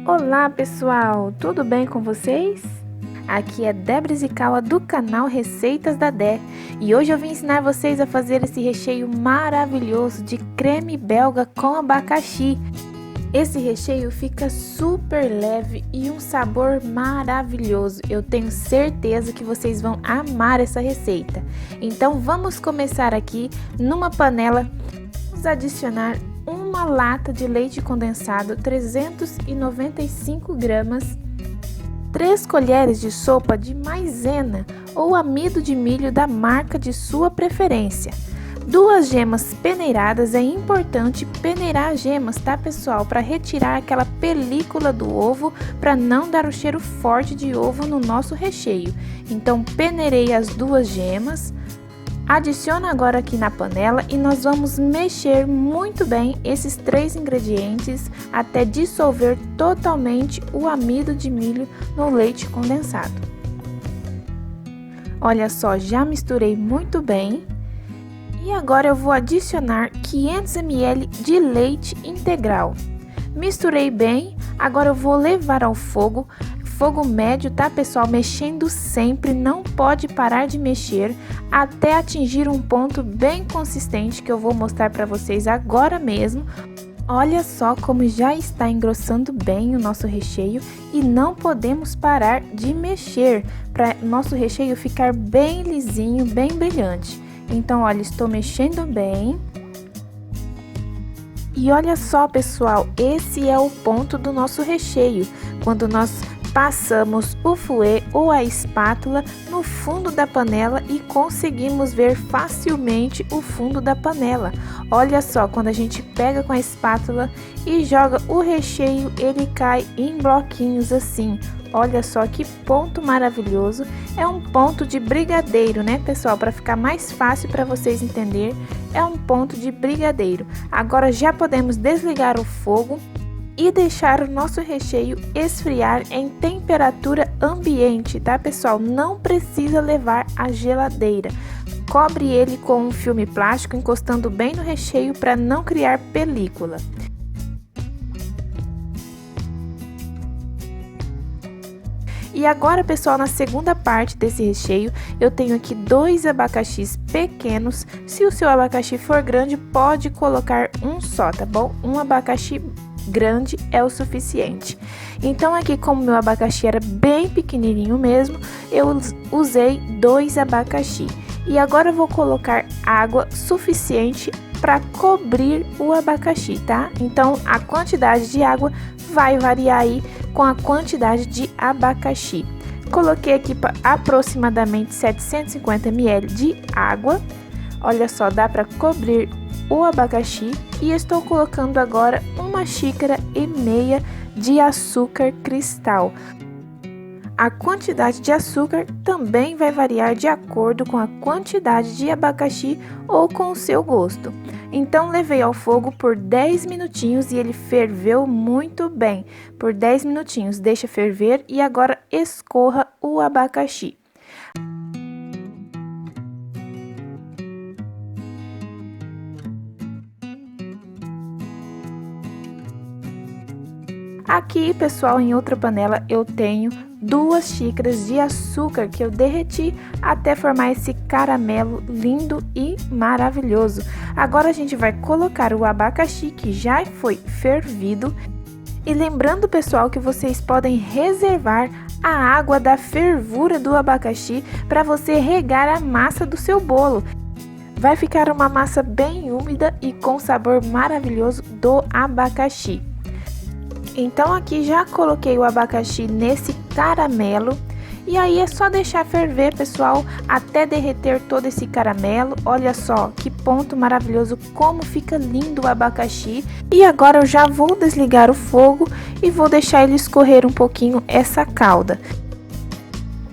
Olá pessoal, tudo bem com vocês? Aqui é Débora Zicawa do canal Receitas da Dé e hoje eu vim ensinar vocês a fazer esse recheio maravilhoso de creme belga com abacaxi. Esse recheio fica super leve e um sabor maravilhoso. Eu tenho certeza que vocês vão amar essa receita. Então vamos começar aqui numa panela. Vamos adicionar uma lata de leite condensado, 395 gramas, 3 colheres de sopa de maisena ou amido de milho da marca de sua preferência, 2 gemas peneiradas. É importante peneirar as gemas, tá pessoal? Para retirar aquela película do ovo, para não dar o cheiro forte de ovo no nosso recheio. Então peneirei as 2 gemas. Adiciona agora aqui na panela e nós vamos mexer muito bem esses 3 ingredientes até dissolver totalmente o amido de milho no leite condensado. Olha só, já misturei muito bem. E agora eu vou adicionar 500 ml de leite integral. Misturei bem, agora eu vou levar ao fogo médio, tá pessoal? Mexendo sempre, não pode parar de mexer até atingir um ponto bem consistente que eu vou mostrar para vocês agora mesmo. Olha só como já está engrossando bem o nosso recheio e não podemos parar de mexer para nosso recheio ficar bem lisinho, bem brilhante. Então, olha, estou mexendo bem. E olha só, pessoal, esse é o ponto do nosso recheio, quando nós passamos o fouet ou a espátula no fundo da panela e conseguimos ver facilmente o fundo da panela. Olha só, quando a gente pega com a espátula e joga o recheio, ele cai em bloquinhos assim. Olha só que ponto maravilhoso. É um ponto de brigadeiro, né, pessoal? Para ficar mais fácil para vocês entenderem, é um ponto de brigadeiro. Agora já podemos desligar o fogo e deixar o nosso recheio esfriar em temperatura ambiente, tá pessoal? Não precisa levar à geladeira. Cobre ele com um filme plástico encostando bem no recheio para não criar película. E agora, pessoal, na segunda parte desse recheio, eu tenho aqui 2 abacaxis pequenos. Se o seu abacaxi for grande, pode colocar um só, tá bom? Um abacaxi grande é o suficiente. Então aqui, como meu abacaxi era bem pequenininho mesmo, eu usei 2 abacaxi. E agora eu vou colocar água suficiente para cobrir o abacaxi, tá? Então a quantidade de água vai variar aí com a quantidade de abacaxi. Coloquei aqui aproximadamente 750 ml de água. Olha só, dá para cobrir o abacaxi e estou colocando agora 1,5 xícaras de açúcar cristal. A quantidade de açúcar também vai variar de acordo com a quantidade de abacaxi ou com o seu gosto. Então levei ao fogo por 10 minutinhos e ele ferveu muito bem. Por 10 minutinhos, deixa ferver e agora escorra o abacaxi. Aqui, pessoal, em outra panela eu tenho 2 xícaras de açúcar que eu derreti até formar esse caramelo lindo e maravilhoso. Agora a gente vai colocar o abacaxi que já foi fervido. E lembrando, pessoal, que vocês podem reservar a água da fervura do abacaxi para você regar a massa do seu bolo. Vai ficar uma massa bem úmida e com sabor maravilhoso do abacaxi. Então aqui já coloquei o abacaxi nesse caramelo e aí é só deixar ferver, pessoal, até derreter todo esse caramelo. Olha só que ponto maravilhoso, como fica lindo o abacaxi. E agora eu já vou desligar o fogo e vou deixar ele escorrer um pouquinho essa calda,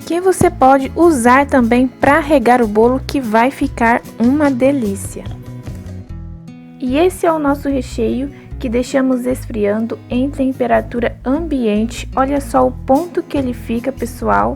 que você pode usar também para regar o bolo, que vai ficar uma delícia. E esse é o nosso recheio que deixamos esfriando em temperatura ambiente. Olha só o ponto que ele fica, pessoal.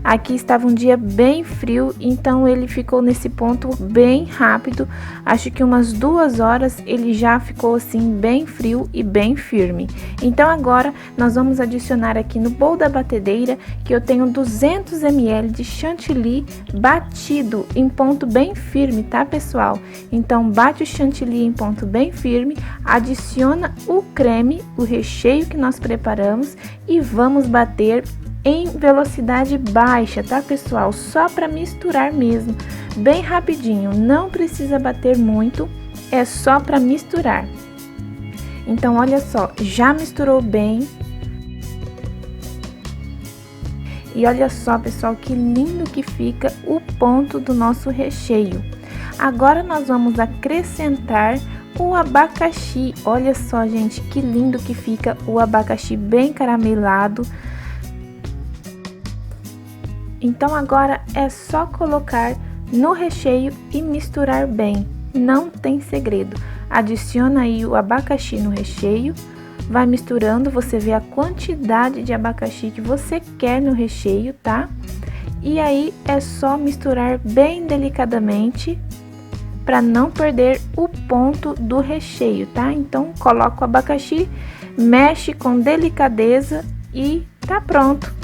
Aqui estava um dia bem frio, então ele ficou nesse ponto bem rápido. Acho que umas 2 horas ele já ficou assim bem frio e bem firme. Então agora nós vamos adicionar aqui no bowl da batedeira, que eu tenho 200 ml de chantilly batido em ponto bem firme, tá, pessoal? Então bate o chantilly em ponto bem firme, adiciona o creme, o recheio que nós preparamos e vamos bater em velocidade baixa, tá, pessoal? Só para misturar mesmo, bem rapidinho, não precisa bater muito, é só para misturar. Então, olha só, já misturou bem. E olha só, pessoal, que lindo que fica o ponto do nosso recheio. Agora nós vamos acrescentar o abacaxi. Olha só, gente, que lindo que fica o abacaxi bem caramelado. Então agora é só colocar no recheio e misturar bem. Não tem segredo. Adiciona aí o abacaxi no recheio, vai misturando, você vê a quantidade de abacaxi que você quer no recheio, tá? E aí é só misturar bem delicadamente para não perder o ponto do recheio, tá? Então coloca o abacaxi, mexe com delicadeza e tá pronto.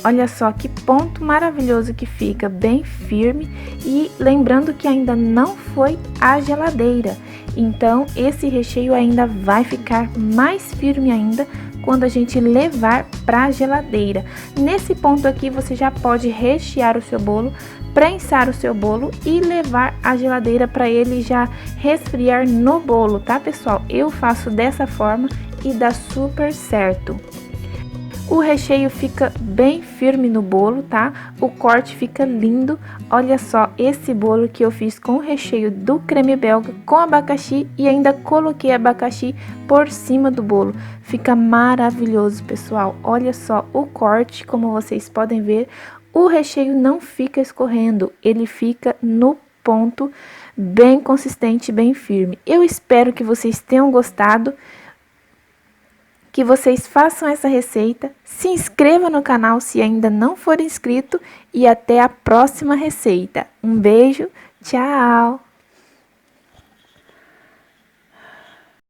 Olha só que ponto maravilhoso que fica, bem firme, e lembrando que ainda não foi à geladeira. Então esse recheio ainda vai ficar mais firme ainda quando a gente levar para a geladeira. Nesse ponto aqui você já pode rechear o seu bolo, prensar o seu bolo e levar à geladeira para ele já resfriar no bolo, tá, pessoal? Eu faço dessa forma e dá super certo. O recheio fica bem firme no bolo, tá? O corte fica lindo. Olha só esse bolo que eu fiz com o recheio do creme belga com abacaxi e ainda coloquei abacaxi por cima do bolo. Fica maravilhoso, pessoal. Olha só o corte, como vocês podem ver. O recheio não fica escorrendo, ele fica no ponto bem consistente, bem firme. Eu espero que vocês tenham gostado, que vocês façam essa receita, se inscreva no canal se ainda não for inscrito e até a próxima receita. Um beijo, tchau!